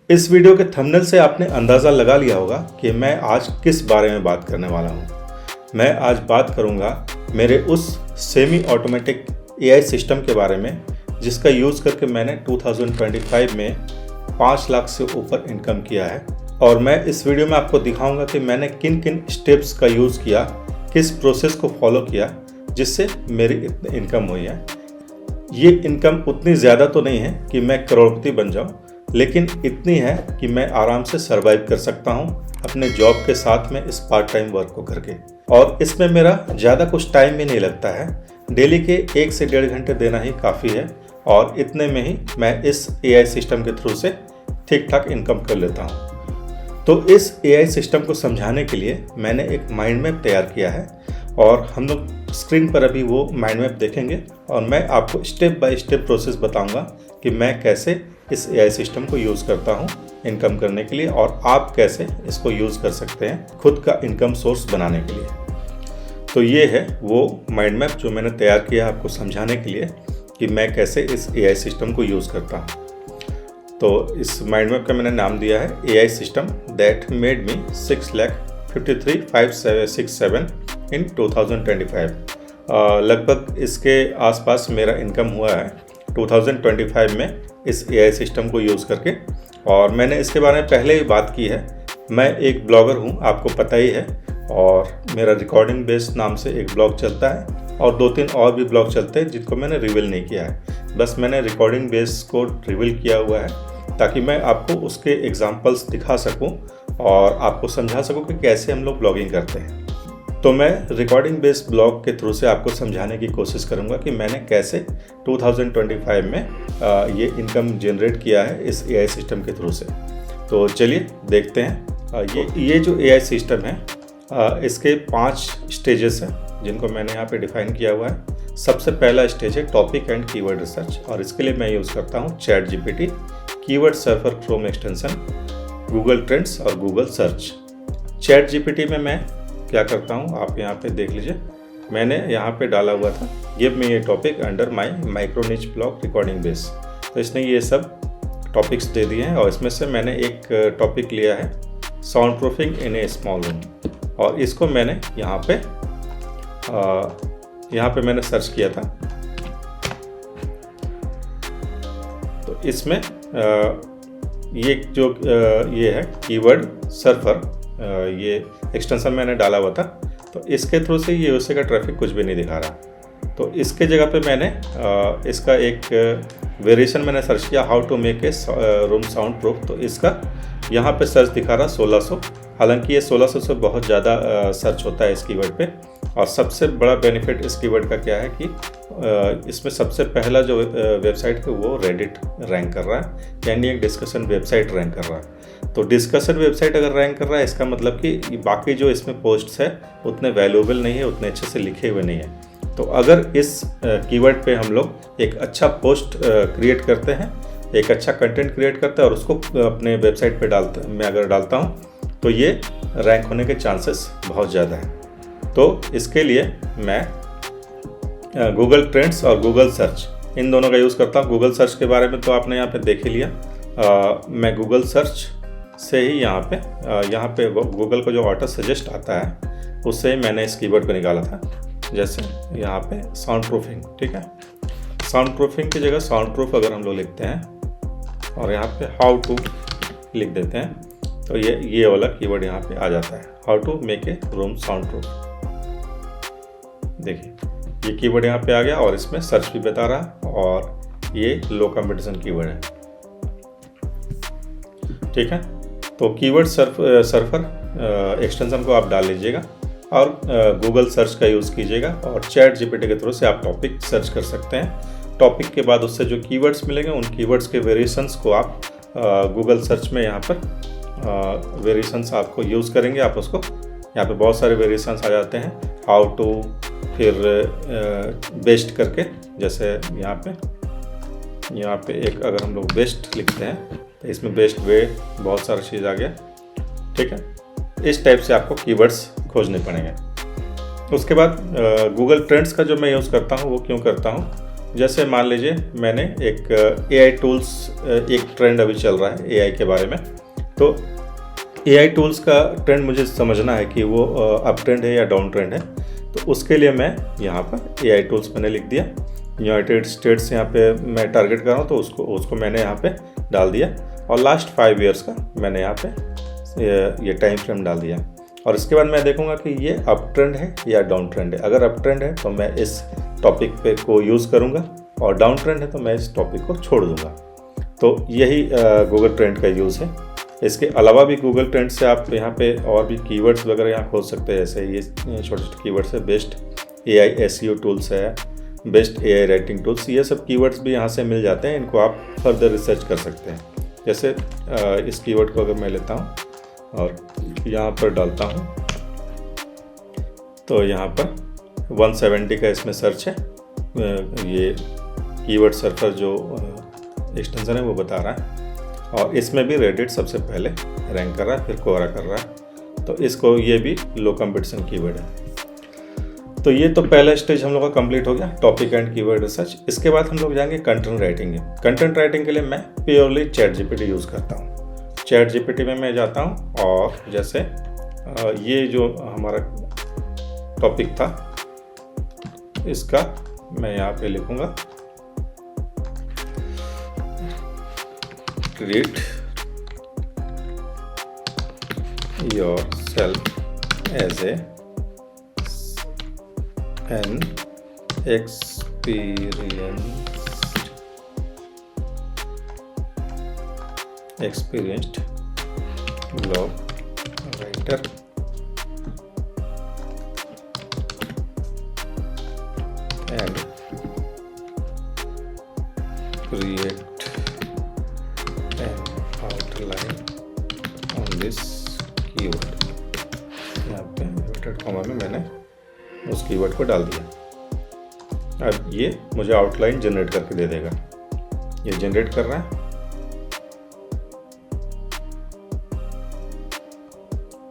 इस वीडियो के थंबनेल से आपने अंदाज़ा लगा लिया होगा कि मैं आज किस बारे में बात करने वाला हूँ। मैं आज बात करूँगा मेरे उस सेमी ऑटोमेटिक एआई सिस्टम के बारे में जिसका यूज़ करके मैंने 2025 में 5 लाख से ऊपर इनकम किया है। और मैं इस वीडियो में आपको दिखाऊंगा कि मैंने किन किन स्टेप्स का यूज़ किया, किस प्रोसेस को फॉलो किया जिससे मेरी इतनी इनकम हुई है। ये इनकम उतनी ज़्यादा तो नहीं है कि मैं करोड़पति बन जाऊं, लेकिन इतनी है कि मैं आराम से सर्वाइव कर सकता हूं अपने जॉब के साथ में इस पार्ट टाइम वर्क को करके। और इसमें मेरा ज़्यादा कुछ टाइम भी नहीं लगता है, डेली के 1 से 1.5 घंटे देना ही काफ़ी है और इतने में ही मैं इस एआई सिस्टम के थ्रू से ठीक ठाक इनकम कर लेता हूँ। तो इस एआई सिस्टम को समझाने के लिए मैंने एक माइंड मैप तैयार किया है और हम लोग स्क्रीन पर अभी वो माइंड मैप देखेंगे और मैं आपको स्टेप बाय स्टेप प्रोसेस बताऊंगा कि मैं कैसे इस एआई सिस्टम को यूज़ करता हूं इनकम करने के लिए और आप कैसे इसको यूज़ कर सकते हैं खुद का इनकम सोर्स बनाने के लिए। तो ये है वो माइंड मैप जो मैंने तैयार किया आपको समझाने के लिए कि मैं कैसे इस एआई सिस्टम को यूज़ करता हूँ। तो इस माइंड मैप का मैंने नाम दिया है AI system that made me 6,53,567 इन 2025। लगभग इसके आसपास मेरा इनकम हुआ है 2025 में इस एआई सिस्टम को यूज़ करके। और मैंने इसके बारे में पहले ही बात की है। मैं एक ब्लॉगर हूँ, आपको पता ही है, और मेरा रिकॉर्डिंग बेस नाम से एक ब्लॉग चलता है और 2-3 और भी ब्लॉग चलते हैं जिनको मैंने रिवील नहीं किया है। बस मैंने रिकॉर्डिंग बेस को रिवील किया हुआ है ताकि मैं आपको उसके एग्जांपल्स दिखा सकूं और आपको समझा सकूं कि कैसे हम लोग ब्लॉगिंग करते हैं। तो मैं रिकॉर्डिंग बेस्ड ब्लॉग के थ्रू से आपको समझाने की कोशिश करूंगा कि मैंने कैसे 2025 में ये इनकम जनरेट किया है इस एआई सिस्टम के थ्रू से। तो चलिए देखते हैं। ये जो एआई सिस्टम है इसके 5 स्टेजेस हैं जिनको मैंने यहाँ पे डिफाइन किया हुआ है। सबसे पहला स्टेज है टॉपिक एंड कीवर्ड रिसर्च और इसके लिए मैं यूज़ करता हूँ chat GPT, keyword surfer Chrome extension, Google trends और गूगल सर्च। चैट जीपीटी में मैं क्या करता हूँ आप यहाँ पे देख लीजिए। मैंने यहाँ पे डाला हुआ था give me A topic under my micro निच ब्लॉग रिकॉर्डिंग बेस। तो इसने ये सब टॉपिक्स दे दिए हैं और इसमें से मैंने एक टॉपिक लिया है साउंड प्रूफिंग इन ए स्मॉल रूम और इसको मैंने यहाँ पे मैंने सर्च किया था। तो इसमें ये जो ये है कीवर्ड सर्फर, ये एक्सटेंशन मैंने डाला हुआ था। तो इसके थ्रू से ये उससे का ट्रैफिक कुछ भी नहीं दिखा रहा। तो इसके जगह पे मैंने इसका एक वेरिएशन मैंने सर्च किया how to make a room sound proof. तो इसका यहाँ पे सर्च दिखा रहा 1600। हालांकि ये 1600 से बहुत ज़्यादा सर्च होता है इस कीवर्ड पे। और सबसे बड़ा बेनिफिट इस कीवर्ड का क्या है कि इसमें सबसे पहला जो वेबसाइट है वो रेडिट रैंक कर रहा है, यानी एक डिस्कशन वेबसाइट रैंक कर रहा है। तो डिस्कशन वेबसाइट अगर रैंक कर रहा है इसका मतलब कि बाकी जो इसमें पोस्ट्स है उतने वैल्यूएबल नहीं है, उतने अच्छे से लिखे हुए नहीं है। तो अगर इस कीवर्ड पे हम लोग एक अच्छा पोस्ट क्रिएट करते हैं, एक अच्छा कंटेंट क्रिएट करते हैं और उसको अपने वेबसाइट पे मैं अगर डालता हूँ तो ये रैंक होने के चांसेस बहुत ज़्यादा है। तो इसके लिए मैं गूगल ट्रेंड्स और गूगल सर्च इन दोनों का यूज़ करता हूँ। गूगल सर्च के बारे में तो आपने यहाँ पे देख ही लिया। मैं गूगल सर्च से ही यहाँ पे गूगल को जो ऑटो सजेस्ट आता है उससे ही मैंने इस कीवर्ड को निकाला था। जैसे यहाँ पे साउंड प्रूफिंग, ठीक है, साउंड प्रूफिंग की जगह साउंड प्रूफ अगर हम लोग लिखते हैं और यहाँ पे हाउ टू लिख देते हैं तो ये वाला कीवर्ड यहाँ पे आ जाता है, how to make a room sound proof. देखिए ये कीवर्ड यहाँ पे आ गया और इसमें सर्च भी बता रहा और ये लो कंपटीशन कीवर्ड है, ठीक है। तो कीवर्ड सर्फर एक्सटेंशन को आप डाल लीजिएगा और गूगल सर्च का यूज़ कीजिएगा और चैट जीपीटी के थ्रू से आप टॉपिक सर्च कर सकते हैं। टॉपिक के बाद उससे जो कीवर्ड्स मिलेंगे उन कीवर्ड्स के वेरिएशंस को आप गूगल सर्च में यहाँ पर वेरिएशंस आपको यूज़ करेंगे। आप उसको यहाँ पे बहुत सारे वेरिएशंस आ जाते हैं, हाउ टू, फिर बेस्ट करके, जैसे यहाँ पे एक अगर हम लोग बेस्ट लिखते हैं तो इसमें बेस्ट वे बहुत सारा चीज़ आ गया, ठीक है। इस टाइप से आपको कीवर्ड्स खोजने पड़ेंगे। उसके बाद गूगल ट्रेंड्स का जो मैं यूज़ करता हूँ वो क्यों करता हूँ, जैसे मान लीजिए मैंने एक AI टूल्स, एक ट्रेंड अभी चल रहा है AI के बारे में, तो AI टूल्स का ट्रेंड मुझे समझना है कि वो अप ट्रेंड है या डाउन ट्रेंड है। तो उसके लिए मैं यहाँ पर AI टूल्स मैंने लिख दिया। यूनाइटेड स्टेट्स यहाँ पे मैं टारगेट कर रहा हूँ, तो उसको मैंने यहाँ पे डाल दिया और लास्ट 5 ईयर्स का मैंने यहाँ पे ये टाइम फ्रेम डाल दिया। और इसके बाद मैं देखूंगा कि ये अप ट्रेंड है या डाउन ट्रेंड है। अगर अप ट्रेंड है तो मैं इस टॉपिक पे को यूज़ करूंगा, और डाउन ट्रेंड है तो मैं इस टॉपिक को छोड़ दूंगा। तो यही गूगल ट्रेंड का यूज़ है। इसके अलावा भी गूगल ट्रेंड से आप यहाँ पे और भी कीवर्ड्स वगैरह यहाँ खोज सकते हैं। जैसे ये छोटे छोटे कीवर्ड्स है, बेस्ट AI SEO टूल्स है, बेस्ट AI राइटिंग टूल्स, ये सब कीवर्ड्स भी यहाँ से मिल जाते हैं। इनको आप फर्दर रिसर्च कर सकते हैं। जैसे इस कीवर्ड को अगर मैं लेता हूँ और यहाँ पर डालता हूँ, तो यहाँ पर 170 का इसमें सर्च है। ये कीवर्ड सर्फर जो एक्सटेंशन है वो बता रहा है, और इसमें भी रेडिट सबसे पहले रैंक कर रहा है, फिर कोरा कर रहा है। तो इसको ये भी लो कंपटीशन कीवर्ड है। तो ये तो पहला स्टेज हम लोग का कंप्लीट हो गया, टॉपिक एंड कीवर्ड रिसर्च। इसके बाद हम लोग जाएंगे कंटेंट राइटिंग में। कंटेंट राइटिंग के लिए मैं प्योरली ChatGPT यूज़ करता हूँ। ChatGPT में मैं जाता हूँ और जैसे ये जो हमारा टॉपिक था इसका मैं यहाँ पे लिखूँगा create yourself as an experienced blog writer and create an outline on this keyword। यहाँ पे इन्वर्टेड कॉमा में मैंने उस कीवर्ड को डाल दिया। अब ये मुझे आउटलाइन जनरेट करके दे देगा। ये जनरेट कर रहा है।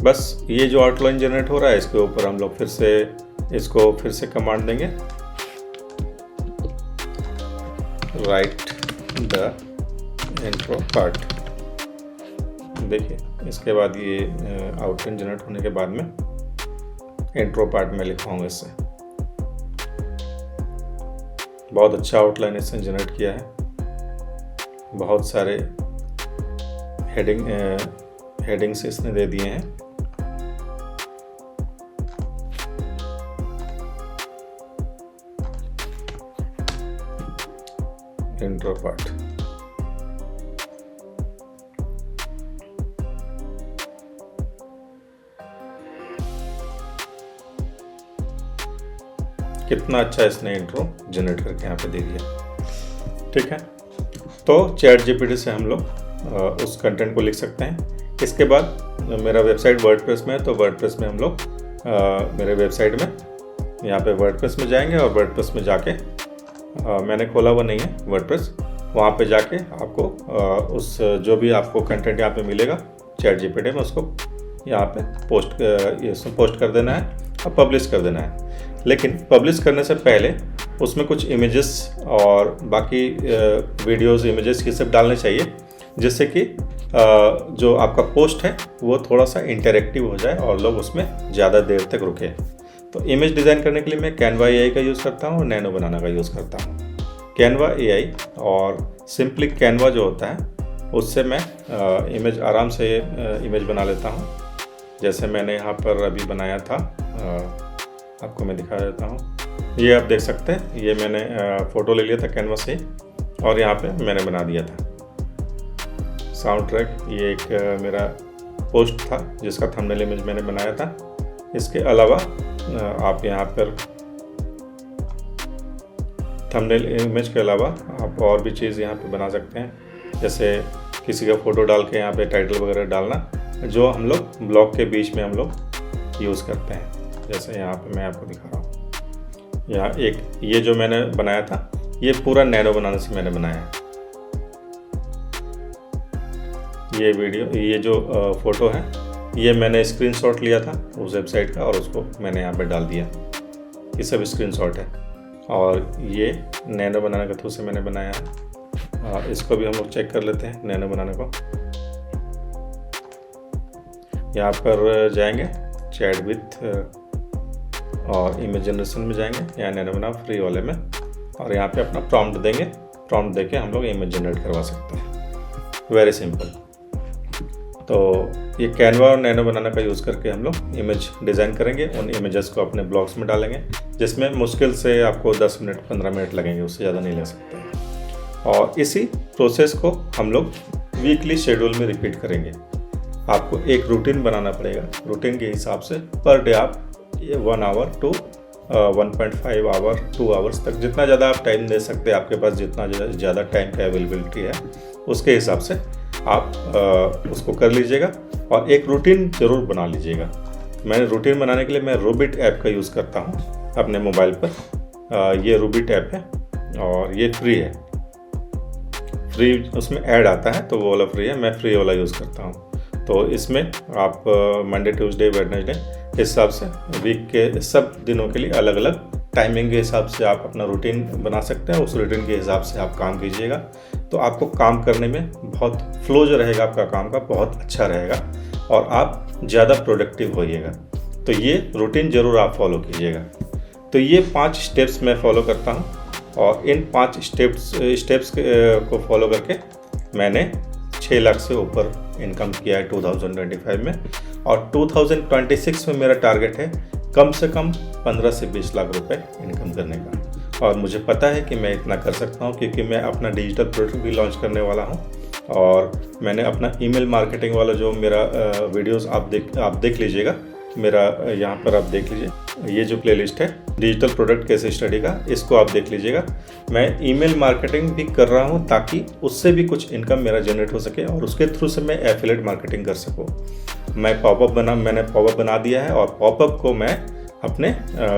बस ये जो आउटलाइन जनरेट हो रहा है, इसके ऊपर हम लोग फिर से कमांड देंगे, राइट द इंट्रो पार्ट। देखिए इसके बाद ये आउटलाइन जनरेट होने के बाद में इंट्रो पार्ट में लिखवाऊंगा। इससे बहुत अच्छा आउटलाइन इसने जनरेट किया है। बहुत सारे हेडिंग्स इसने दे दिए हैं। इंट्रो पार्ट कितना अच्छा इसने इंट्रो जनरेट करके यहाँ पे दे दिया। ठीक है, तो ChatGPT से हम लोग उस कंटेंट को लिख सकते हैं। इसके बाद मेरा वेबसाइट वर्डप्रेस में है, तो वर्डप्रेस में हम लोग मेरे वेबसाइट में यहाँ पे वर्डप्रेस में जाएंगे और वर्डप्रेस में जाके मैंने खोला हुआ नहीं है वर्डप्रेस, वहाँ पे जाके आपको उस जो भी आपको कंटेंट यहाँ पे मिलेगा ChatGPT में, उसको यहाँ पे पोस्ट कर देना है और पब्लिश कर देना है। लेकिन पब्लिश करने से पहले उसमें कुछ इमेजेस और बाकी वीडियोस, इमेजेस ये सब डालने चाहिए, जिससे कि जो आपका पोस्ट है वो थोड़ा सा इंटरेक्टिव हो जाए और लोग उसमें ज़्यादा देर तक रुके। तो इमेज डिज़ाइन करने के लिए मैं Canva AI का यूज़ करता हूँ और नैनो बनाना का यूज़ करता हूँ। Canva AI और सिंपली Canva जो होता है उससे मैं इमेज आराम से इमेज बना लेता हूँ। जैसे मैंने यहाँ पर अभी बनाया था, आपको मैं दिखा देता हूँ। ये आप देख सकते हैं, ये मैंने फ़ोटो ले लिया था Canva से और यहाँ पे मैंने बना दिया था साउंड ट्रैक। ये एक मेरा पोस्ट था जिसका थंबनेल इमेज मैंने बनाया था। इसके अलावा आप यहाँ पर थंबनेल इमेज के अलावा आप और भी चीज़ यहाँ पे बना सकते हैं। जैसे किसी का फ़ोटो डाल के यहाँ पे टाइटल वगैरह डालना, जो हम लोग ब्लॉग के बीच में हम लोग यूज़ करते हैं। जैसे यहाँ पे मैं आपको दिखा रहा हूँ, यहाँ एक ये जो मैंने बनाया था ये पूरा नैनो बनाने से मैंने बनाया है। ये वीडियो, ये जो फ़ोटो है ये मैंने स्क्रीनशॉट लिया था उस वेबसाइट का और उसको मैंने यहाँ पे डाल दिया। ये सब स्क्रीनशॉट है। और ये नैनो बनाना के थ्रू से मैंने बनाया है। और इसको भी हम लोग चेक कर लेते हैं नैनो बनाने को। यहाँ पर जाएंगे चैट विथ और इमेज जनरेशन में जाएंगे, यहाँ नैनो बना फ्री वाले में, और यहाँ पे अपना प्रॉम्प्ट देंगे। प्रॉम्प्ट देके हम लोग इमेज जनरेट करवा सकते हैं। Very simple. तो ये कैनवा और नैनो बनाना का यूज़ करके हम लोग इमेज डिज़ाइन करेंगे। उन इमेजेस को अपने ब्लॉग्स में डालेंगे, जिसमें मुश्किल से आपको 10 मिनट 15 मिनट लगेंगे, उससे ज़्यादा नहीं ले सकते। और इसी प्रोसेस को हम लोग वीकली शेड्यूल में रिपीट करेंगे। आपको एक रूटीन बनाना पड़ेगा। रूटीन के हिसाब से पर डे आप 1 आवर टू 1.5 आवर 2 आवर्स तक, जितना ज़्यादा आप टाइम दे सकते हैं, आपके पास जितना ज़्यादा टाइम का अवेलेबिलिटी है उसके हिसाब से आप उसको कर लीजिएगा। और एक रूटीन ज़रूर बना लीजिएगा। मैंने रूटीन बनाने के लिए मैं रूबिट ऐप का यूज़ करता हूँ अपने मोबाइल पर। ये रूबिट ऐप है और ये फ्री है। फ्री उसमें ऐड आता है तो वो वाला फ्री है, मैं फ्री वाला यूज़ करता हूँ। तो इसमें आप मंडे ट्यूसडे वेडनेसडे हिसाब से वीक के सब दिनों के लिए अलग अलग टाइमिंग के हिसाब से आप अपना रूटीन बना सकते हैं। उस रूटीन के हिसाब से आप काम कीजिएगा तो आपको काम करने में बहुत फ्लो जो रहेगा आपका काम का बहुत अच्छा रहेगा और आप ज़्यादा प्रोडक्टिव होइएगा। तो ये रूटीन ज़रूर आप फॉलो कीजिएगा। तो ये 5 स्टेप्स मैं फॉलो करता हूँ और इन 5 स्टेप्स को फॉलो करके मैंने 6 लाख से ऊपर इनकम किया है 2025 में। और 2026 में मेरा टारगेट है कम से कम 15 से 20 लाख रुपए इनकम करने का। और मुझे पता है कि मैं इतना कर सकता हूँ क्योंकि मैं अपना डिजिटल प्रोडक्ट भी लॉन्च करने वाला हूँ। और मैंने अपना ईमेल मार्केटिंग वाला जो मेरा वीडियोस आप देख लीजिएगा, मेरा यहाँ पर आप देख लीजिए, ये जो प्लेलिस्ट है डिजिटल प्रोडक्ट केस स्टडी का, इसको आप देख लीजिएगा। मैं ईमेल मार्केटिंग भी कर रहा हूँ ताकि उससे भी कुछ इनकम मेरा जनरेट हो सके और उसके थ्रू से मैं एफिलिएट मार्केटिंग कर सकूँ। मैंने पॉपअप बना दिया है और पॉपअप को मैं अपने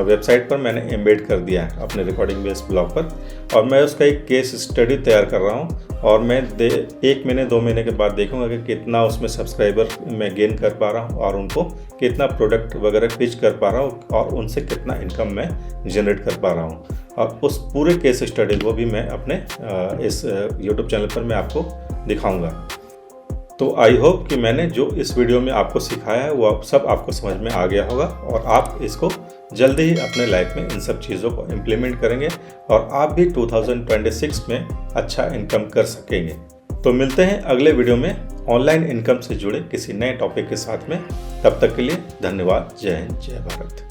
वेबसाइट पर मैंने एम्बेड कर दिया है अपने रिकॉर्डिंग बेस्ड ब्लॉग पर। और मैं उसका एक केस स्टडी तैयार कर रहा हूँ और मैं 1 महीने 2 महीने के बाद देखूंगा कि कितना उसमें सब्सक्राइबर मैं गेन कर पा रहा हूँ और उनको कितना प्रोडक्ट वगैरह पिच कर पा रहा हूँ और उनसे कितना इनकम मैं जनरेट कर पा रहा हूँ। और उस पूरे केस स्टडी को भी मैं अपने इस यूट्यूब चैनल पर मैं आपको दिखाऊँगा। तो आई होप कि मैंने जो इस वीडियो में आपको सिखाया है वो सब आपको समझ में आ गया होगा और आप इसको जल्दी ही अपने लाइफ में इन सब चीज़ों को इम्प्लीमेंट करेंगे और आप भी 2026 में अच्छा इनकम कर सकेंगे। तो मिलते हैं अगले वीडियो में ऑनलाइन इनकम से जुड़े किसी नए टॉपिक के साथ में। तब तक के लिए धन्यवाद। जय हिंद, जय भारत।